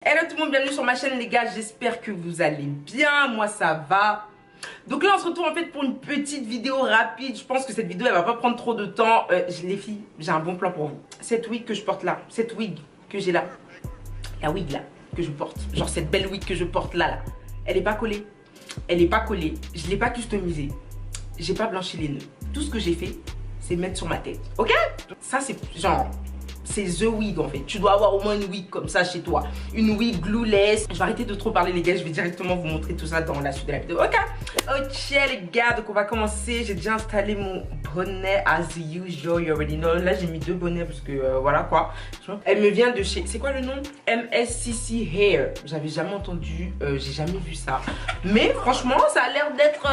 Hello tout le monde, bienvenue sur ma chaîne les gars, j'espère que vous allez bien, moi ça va. Donc là on se retrouve en fait pour une petite vidéo rapide, je pense que cette vidéo elle va pas prendre trop de temps. Les filles, j'ai un bon plan pour vous. Cette wig que je porte là, cette wig que j'ai là, la wig là que je porte, genre cette belle wig que je porte là, elle est pas collée. Elle est pas collée, je l'ai pas customisée, j'ai pas blanchi les nœuds. Tout ce que j'ai fait c'est mettre sur ma tête, ok? Ça c'est genre... c'est the wig en fait. Tu dois avoir au moins une wig comme ça chez toi. Une wig glueless. Je vais arrêter de trop parler les gars. Je vais directement vous montrer tout ça dans la suite de la vidéo. Ok. Ok les gars. Donc on va commencer. J'ai déjà installé mon bonnet as usual. You already know. Là j'ai mis deux bonnets parce que voilà quoi. Elle me vient de chez... c'est quoi le nom? MSCC Hair. J'avais jamais entendu. J'ai jamais vu ça. Mais franchement ça a l'air d'être...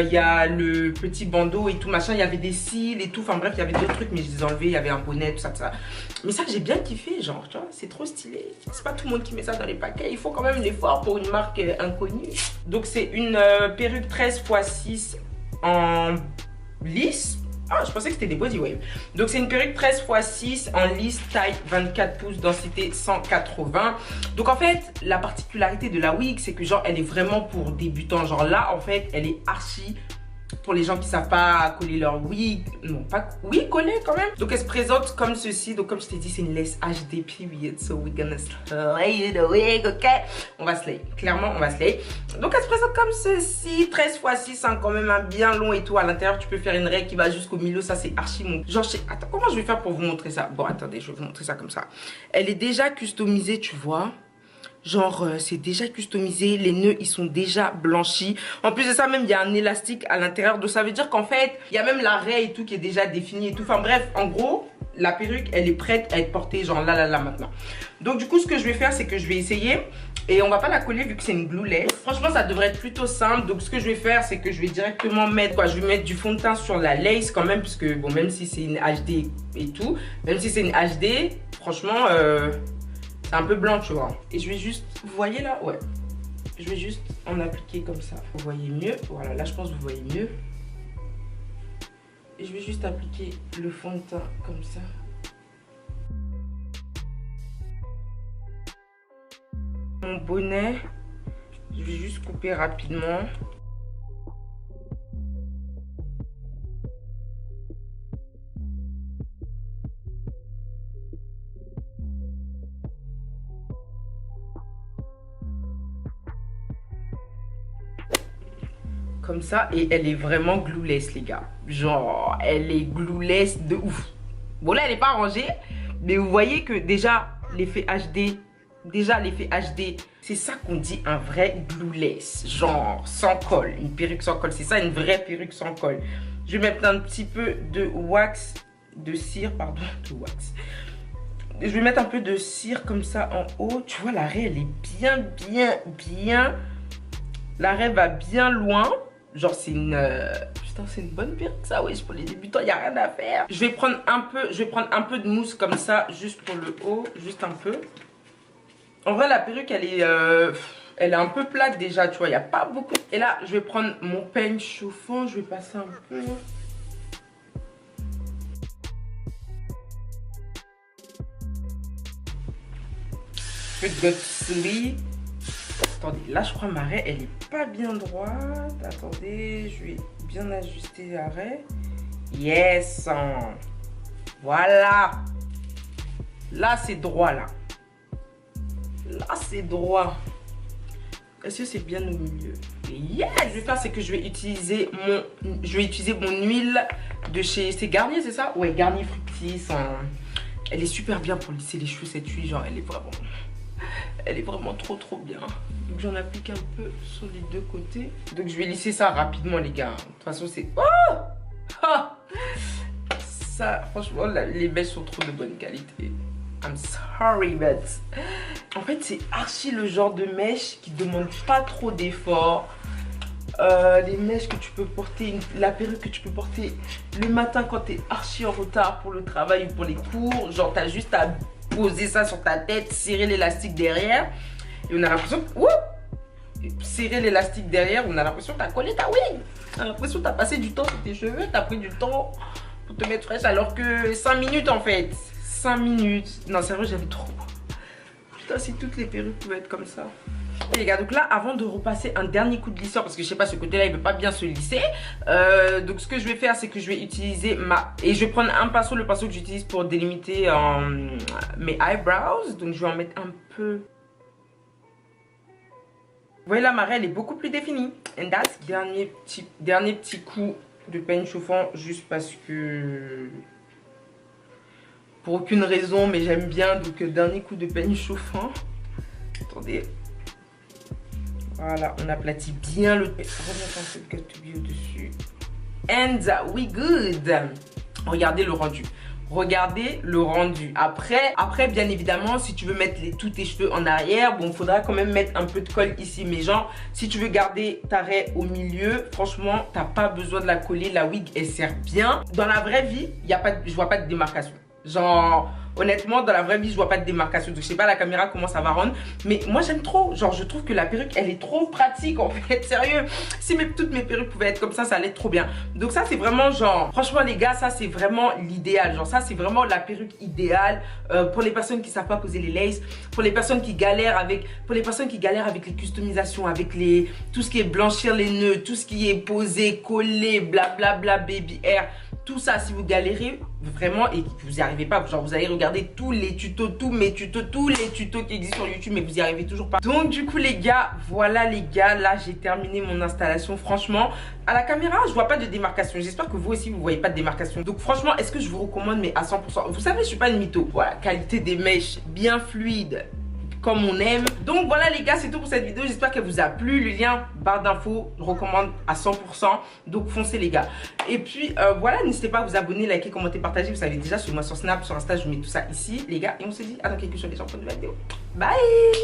il y a le petit bandeau et tout machin. Il y avait des cils et tout. Enfin bref il y avait d'autres trucs mais je les ai enlevés. Il y avait un bonnet tout ça tout ça. Mais ça j'ai bien kiffé, genre tu vois, c'est trop stylé. C'est pas tout le monde qui met ça dans les paquets, il faut quand même l'effort pour une marque inconnue. Donc c'est une perruque 13x6 en lisse. Ah, je pensais que c'était des body wave. Donc c'est une perruque 13x6 en lisse, taille 24 pouces, densité 180. Donc en fait, la particularité de la wig, c'est que genre elle est vraiment pour débutants. Genre là, en fait, elle est archi pour les gens qui savent pas coller leur wig. Non, pas... oui, coller quand même. Donc elle se présente comme ceci. Donc comme je t'ai dit, c'est une lace HD period. So we're gonna slay the wig, ok? On va slay. Clairement, on va slay. Donc elle se présente comme ceci. 13x6, hein, quand même un bien long et tout. À l'intérieur, tu peux faire une règle qui va jusqu'au milieu. Ça, c'est archi mon... genre, attends, comment je vais faire pour vous montrer ça? Bon, attendez, je vais vous montrer ça comme ça. Elle est déjà customisée, tu vois. Genre c'est déjà customisé, les nœuds ils sont déjà blanchis. En plus de ça même il y a un élastique à l'intérieur. Donc ça veut dire qu'en fait il y a même la raie et tout qui est déjà définie et tout. Enfin bref, en gros la perruque elle est prête à être portée genre là maintenant. Donc du coup ce que je vais faire c'est que je vais essayer. Et on va pas la coller vu que c'est une glueless. Franchement ça devrait être plutôt simple. Donc ce que je vais faire c'est que je vais directement mettre quoi, je vais mettre du fond de teint sur la lace quand même. Puisque bon même si c'est une HD et tout, même si c'est une HD, franchement c'est un peu blanc, tu vois. Et je vais juste... vous voyez là? Ouais. Je vais juste en appliquer comme ça. Vous voyez mieux. Voilà, là, je pense que vous voyez mieux. Et je vais juste appliquer le fond de teint comme ça. Mon bonnet, je vais juste couper rapidement. Comme ça, et elle est vraiment glueless les gars. Genre elle est glueless de ouf. Bon là elle est pas rangée, mais vous voyez que déjà l'effet HD, c'est ça qu'on dit un vrai glueless. Genre sans colle, une perruque sans colle, c'est ça une vraie perruque sans colle. Je vais mettre un petit peu de wax, de cire, pardon, de wax. Je vais mettre un peu de cire comme ça en haut. Tu vois la raie elle est bien. La raie va bien loin. Genre c'est une... putain c'est une bonne perruque ça, oui, pour les débutants, il n'y a rien à faire. Je vais prendre un peu de mousse comme ça, juste pour le haut, juste un peu. En vrai la perruque elle est un peu plate déjà, tu vois, il n'y a pas beaucoup. Et là je vais prendre mon peigne chauffant, je vais passer un peu. Peu de gotserie. Attendez, là je crois ma raie elle est pas bien droite. Attendez, je vais bien ajuster la raie. Yes. Voilà. Là c'est droit là. Là c'est droit. Est-ce que c'est bien au milieu? Et yes. Ce que je vais faire c'est que je vais utiliser mon huile de chez... c'est Garnier, c'est ça? Ouais, Garnier Fructis. Elle est super bien pour lisser les cheveux cette huile. Genre elle est vraiment trop bien. Donc j'en applique un peu sur les deux côtés. Donc je vais lisser ça rapidement les gars. De toute façon c'est... oh ah, ça franchement les mèches sont trop de bonne qualité. I'm sorry but... en fait c'est archi le genre de mèche qui demande pas trop d'efforts. Les mèches que tu peux porter, la perruque que tu peux porter le matin quand t'es archi en retard pour le travail ou pour les cours. Genre t'as juste à poser ça sur ta tête, serrer l'élastique derrière et on a l'impression que... serrer l'élastique derrière, on a l'impression que t'as collé ta wig. On a l'impression que t'as passé du temps sur tes cheveux, t'as pris du temps pour te mettre fraîche alors que 5 minutes en fait. 5 minutes. Non, c'est vrai, j'avais trop. Putain, si toutes les perruques pouvaient être comme ça. Et les gars, donc là, avant de repasser un dernier coup de lisseur, parce que je sais pas, ce côté-là, il veut pas bien se lisser. Donc ce que je vais faire, c'est que je vais utiliser et je vais prendre un pinceau, le pinceau que j'utilise pour délimiter mes eyebrows. Donc je vais en mettre un peu. Vous voyez là, ma raie, elle est beaucoup plus définie. And that's dernier petit coup de peigne chauffant, juste parce que... Pour aucune raison, mais j'aime bien. Donc dernier coup de peigne chauffant. Attendez. Voilà, on aplatit bien le... Remettons cette gâteau bio dessus. And we good. Regardez le rendu. Regardez le rendu. Après, bien évidemment, si tu veux mettre tous tes cheveux en arrière, bon, il faudra quand même mettre un peu de colle ici. Mais genre, si tu veux garder ta raie au milieu, franchement, t'as pas besoin de la coller. La wig, elle sert bien. Dans la vraie vie, je vois pas de démarcation. Genre, honnêtement, dans la vraie vie, je vois pas de démarcation. Donc, je sais pas la caméra comment ça va rendre. Mais moi, j'aime trop. Genre, je trouve que la perruque, elle est trop pratique, en fait. Sérieux. Si toutes mes perruques pouvaient être comme ça allait être trop bien. Donc, ça, c'est vraiment genre... Franchement, les gars, ça, c'est vraiment l'idéal. Genre, ça, c'est vraiment la perruque idéale pour les personnes qui savent pas poser les laces. Pour les personnes qui galèrent avec... Pour les personnes qui galèrent avec les customisations, avec les... Tout ce qui est blanchir les nœuds, tout ce qui est posé, collé, blablabla, baby hair. Tout ça, si vous galérez vraiment et que vous n'y arrivez pas, genre vous allez regarder tous les tutos, tous mes tutos, tous les tutos qui existent sur YouTube, mais vous n'y arrivez toujours pas. Donc du coup les gars, voilà les gars, là j'ai terminé mon installation. Franchement, à la caméra, je vois pas de démarcation. J'espère que vous aussi, vous voyez pas de démarcation. Donc franchement, est-ce que je vous recommande, mais à 100%. Vous savez, je suis pas une mytho. Voilà, qualité des mèches, bien fluide, comme on aime. Donc voilà les gars, c'est tout pour cette vidéo. J'espère qu'elle vous a plu. Le lien barre d'infos, je recommande à 100%. Donc foncez les gars. Et puis voilà, n'hésitez pas à vous abonner, liker, commenter, partager. Vous savez déjà, sur moi sur Snap, sur Insta, je mets tout ça ici les gars. Et on se dit à dans quelques jours les gens pour une nouvelle vidéo. Bye.